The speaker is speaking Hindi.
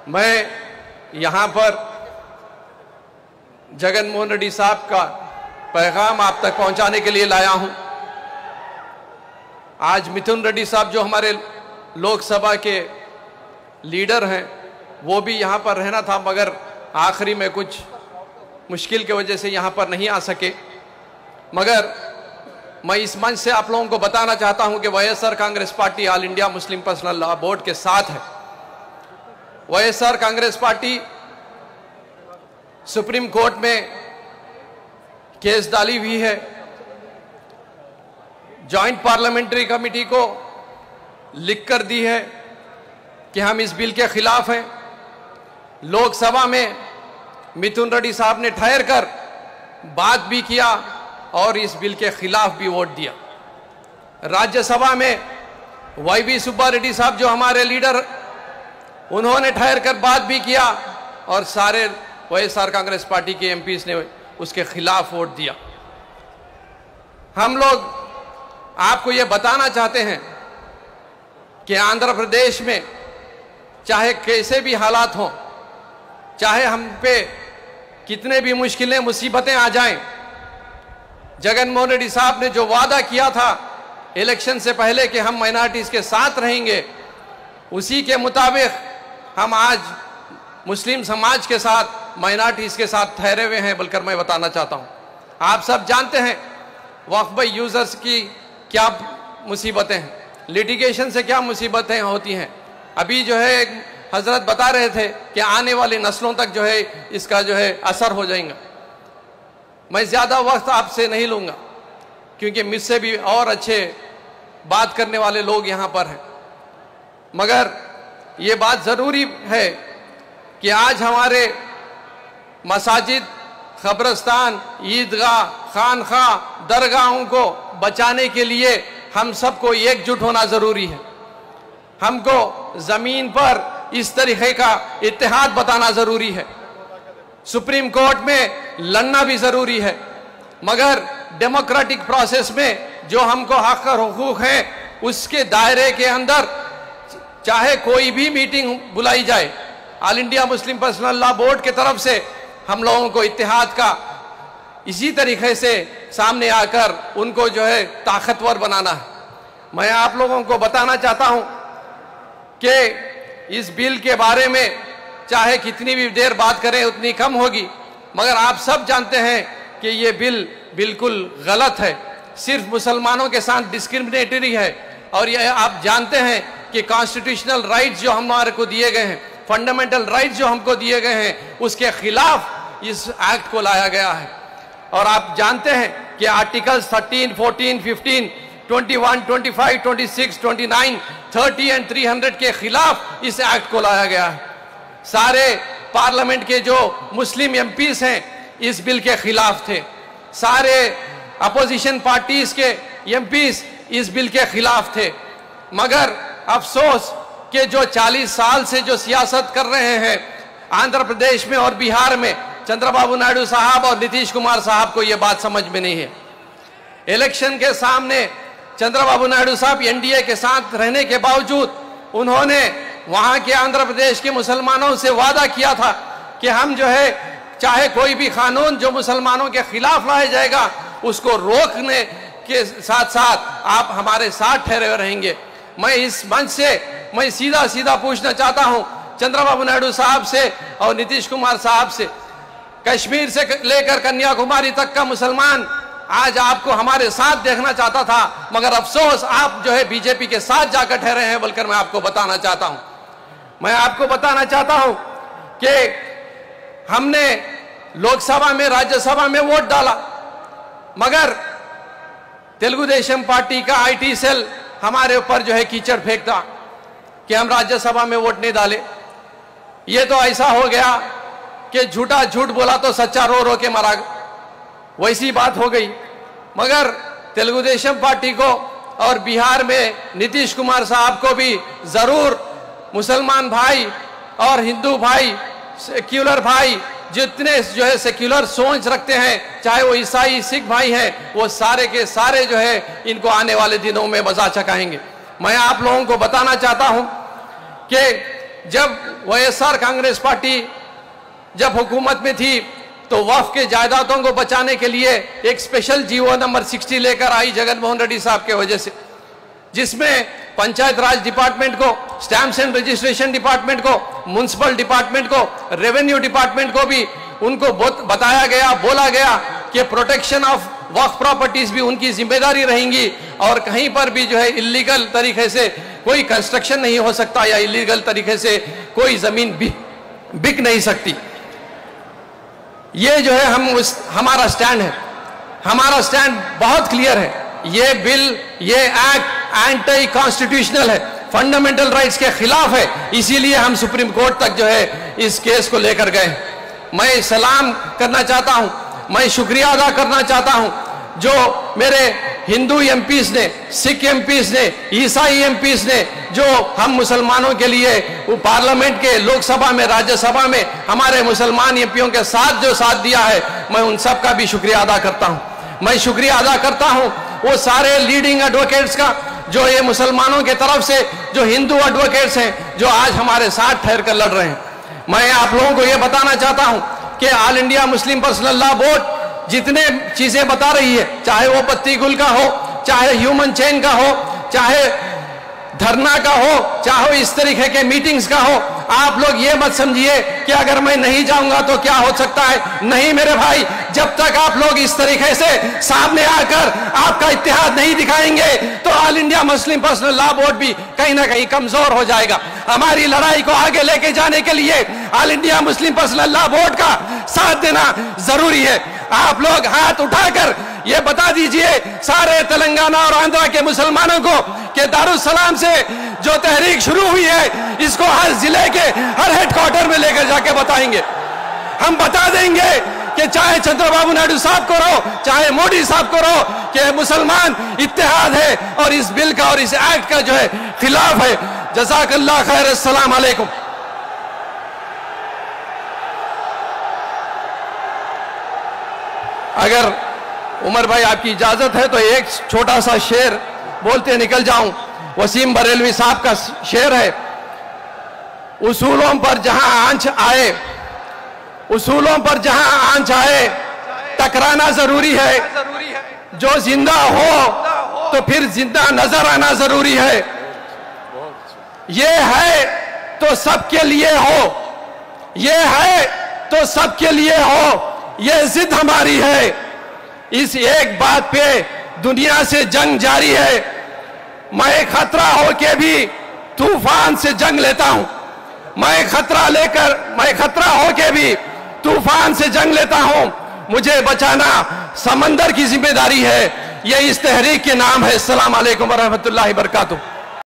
मैं यहाँ पर जगन मोहन रेड्डी साहब का पैगाम आप तक पहुँचाने के लिए लाया हूँ। आज मिथुन रेड्डी साहब जो हमारे लोकसभा के लीडर हैं, वो भी यहाँ पर रहना था, मगर आखिरी में कुछ मुश्किल की वजह से यहाँ पर नहीं आ सके। मगर मैं इस मंच से आप लोगों को बताना चाहता हूँ कि YSR Congress party all India Muslim personal law board के साथ है। YSR Congress party supreme court में केस डाली हुई है। जॉइंट पार्लियामेंट्री कमेटी को लिख कर दी है कि हम इस बिल के खिलाफ हैं। लोकसभा में मिथुन रेड्डी साहब ने ठहर कर बात भी किया और इस बिल के खिलाफ भी वोट दिया। राज्यसभा में वाईवी सुब्बा रेड्डी साहब जो हमारे लीडर, उन्होंने ठहर कर बात भी किया और सारे वाईएसआर कांग्रेस पार्टी के एमपीज ने उसके खिलाफ वोट दिया। हम लोग आपको ये बताना चाहते हैं कि आंध्र प्रदेश में चाहे कैसे भी हालात हों, चाहे हम पे कितने भी मुश्किलें मुसीबतें आ जाएं, जगन मोहन रेड्डी साहब ने जो वादा किया था इलेक्शन से पहले कि हम माइनॉरिटीज के साथ रहेंगे, उसी के मुताबिक हम आज मुस्लिम समाज के साथ, माइनॉरिटीज के साथ ठहरे हुए हैं, बोलकर मैं बताना चाहता हूं। आप सब जानते हैं वक्फ बाई यूजर्स की क्या मुसीबतें हैं, लिटिगेशन से क्या मुसीबतें होती हैं। अभी जो है हजरत बता रहे थे कि आने वाली नस्लों तक जो है इसका जो है असर हो जाएगा। मैं ज्यादा वक्त आपसे नहीं लूंगा क्योंकि मुझसे भी और अच्छे बात करने वाले लोग यहाँ पर हैं। मगर ये बात जरूरी है कि आज हमारे मसाजिद, खबरस्तान, ईदगाह, खानखा, दरगाहों को बचाने के लिए हम सबको एकजुट होना जरूरी है। हमको जमीन पर इस तरीके का इत्तेहाद बताना जरूरी है। सुप्रीम कोर्ट में लड़ना भी जरूरी है, मगर डेमोक्रेटिक प्रोसेस में जो हमको हक और हुकूक है उसके दायरे के अंदर चाहे कोई भी मीटिंग बुलाई जाए, all India Muslim personal law board की तरफ से हम लोगों को इत्तेहाद का इसी तरीके से सामने आकर उनको जो है ताकतवर बनाना है। मैं आप लोगों को बताना चाहता हूं कि इस बिल के बारे में चाहे कितनी भी देर बात करें उतनी कम होगी, मगर आप सब जानते हैं कि ये बिल बिल्कुल गलत है, सिर्फ मुसलमानों के साथ डिस्क्रिमिनेटरी है। और ये आप जानते हैं कि कॉन्स्टिट्यूशनल राइट्स जो हमारे को दिए गए हैं, फंडामेंटल राइट्स जो हमको दिए गए हैं, उसके खिलाफ इस एक्ट को लाया गया है। और आप जानते हैं कि आर्टिकल्स 13, 14, 15, 21, 25, 26, 29, 30 और 300 के खिलाफ इस एक्ट को लाया गया है। सारे पार्लियामेंट के जो मुस्लिम एमपीज हैं इस बिल के खिलाफ थे, सारे अपोजिशन पार्टीज के एमपीज इस बिल के खिलाफ थे। मगर अफसोस कि जो 40 साल से जो सियासत कर रहे हैं आंध्र प्रदेश में और बिहार में, चंद्रबाबू नायडू साहब और नीतीश कुमार साहब को यह बात समझ में नहीं है। इलेक्शन के सामने चंद्रबाबू नायडू साहब एनडीए के साथ रहने के बावजूद उन्होंने वहां के आंध्र प्रदेश के मुसलमानों से वादा किया था कि हम जो है चाहे कोई भी कानून जो मुसलमानों के खिलाफ लाया जाएगा उसको रोकने के साथ साथ आप हमारे साथ ठहरे हुए रहेंगे। मैं इस मंच से मैं सीधा सीधा पूछना चाहता हूं चंद्रबाबू नायडू साहब से और नीतीश कुमार साहब से, कश्मीर से लेकर कन्याकुमारी तक का मुसलमान आज आपको हमारे साथ देखना चाहता था, मगर अफसोस आप जो है बीजेपी के साथ जाकर ठहरे हैं बोलकर मैं आपको बताना चाहता हूं। मैं आपको बताना चाहता हूं कि हमने लोकसभा में, राज्यसभा में वोट डाला, मगर तेलुगु देशम पार्टी का आईटी सेल हमारे ऊपर जो है कीचड़ फेंकता कि हम राज्यसभा में वोट नहीं डाले। ये तो ऐसा हो गया कि झूठा झूठ बोला तो सच्चा रो रो के मरा, वैसी बात हो गई। मगर तेलुगु देशम पार्टी को और बिहार में नीतीश कुमार साहब को भी जरूर मुसलमान भाई और हिंदू भाई, सेक्युलर भाई, जितने जो है सेक्युलर सोच रखते हैं, चाहे वो ईसाई सिख भाई हैं, वो सारे के सारे जो है इनको आने वाले दिनों में मजा चखाएंगे। मैं आप लोगों को बताना चाहता हूं कि जब वाईएसआर कांग्रेस पार्टी जब हुकूमत में थी तो वक्फ के जायदादों को बचाने के लिए एक स्पेशल जीवो नंबर 60 लेकर आई जगनमोहन रेड्डी साहब के वजह से, जिसमें पंचायत राज डिपार्टमेंट को, स्टैम्प्स एंड रजिस्ट्रेशन डिपार्टमेंट को, म्युनिसिपल डिपार्टमेंट को, रेवेन्यू डिपार्टमेंट को भी उनको बताया गया, बोला गया कि प्रोटेक्शन ऑफ वक्फ प्रॉपर्टीज भी उनकी जिम्मेदारी रहेंगी और कहीं पर भी जो है इलीगल तरीके से कोई कंस्ट्रक्शन नहीं हो सकता या इलीगल तरीके से कोई जमीन बिक नहीं सकती। ये जो है हमारा स्टैंड है, हमारा स्टैंड बहुत क्लियर है। ये बिल, ये एक्ट एंटी कॉन्स्टिट्यूशनल है, फंडामेंटल राइट्स के खिलाफ है, इसीलिए हम सुप्रीम कोर्ट तक जो है इस केस को लेकर गए। मैं सलाम करना चाहता हूं, मैं शुक्रिया अदा करना चाहता हूं जो मेरे हिंदू एमपीज ने, सिख एमपीज ने, ईसाई एमपीज ने जो हम मुसलमानों के लिए वो पार्लियामेंट के, लोकसभा में, राज्यसभा में हमारे मुसलमान एमपीओं के साथ जो साथ दिया है, मैं उन सब का भी शुक्रिया अदा करता हूं। मैं शुक्रिया अदा करता हूं वो सारे लीडिंग एडवोकेट्स का जो ये मुसलमानों के तरफ से जो हिंदू एडवोकेट्स हैं जो आज हमारे साथ ठहर कर लड़ रहे हैं। मैं आप लोगों को ये बताना चाहता हूं कि all India Muslim personal law board जितने चीजें बता रही है, चाहे वो पत्ती गुल का हो, चाहे ह्यूमन चेन का हो, चाहे धरना का हो, चाहे इस तरीके के मीटिंग्स का हो, आप लोग ये मत समझिए कि अगर मैं नहीं जाऊंगा तो क्या हो सकता है। नहीं मेरे भाई, जब तक आप लोग इस तरीके से सामने आकर आपका इत्तेहाद नहीं दिखाएंगे तो all India Muslim personal law board भी कहीं ना कहीं कमजोर हो जाएगा। हमारी लड़ाई को आगे लेके जाने के लिए all India Muslim personal law board का साथ देना जरूरी है। आप लोग हाथ उठाकर ये बता दीजिए सारे तेलंगाना और आंध्रा के मुसलमानों को कि दारुसलाम से जो तहरीक शुरू हुई है इसको हर जिले के हर हेडक्वार्टर में लेकर जाके बताएंगे। हम बता देंगे कि चाहे चंद्रबाबू नायडू साहब को रहो, चाहे मोदी साहब को रहो, कि मुसलमान इत्तेहाद है और इस बिल का और इस एक्ट का जो है खिलाफ है। जज़ाकल्लाह खैर, अस्सलाम वालेकुम। अगर उमर भाई आपकी इजाजत है तो एक छोटा सा शेर बोलते निकल जाऊं। वसीम बरेलवी साहब का शेर है, उसूलों पर जहां आंच आए, उसूलों पर जहां आंच आए टकराना जरूरी है, जो जिंदा हो तो फिर जिंदा नजर आना जरूरी है। ये है तो सबके लिए हो, ये है तो सबके लिए हो, ये जिद हमारी है। इस एक बात पे दुनिया से जंग जारी है। मैं खतरा होके भी तूफान से जंग लेता हूं, मैं खतरा होके भी तूफान से जंग लेता हूं। मुझे बचाना समंदर की जिम्मेदारी है। ये इस तहरीक के नाम है। अस्सलाम वालेकुम व रहमतुल्लाहि व बरकातुहू।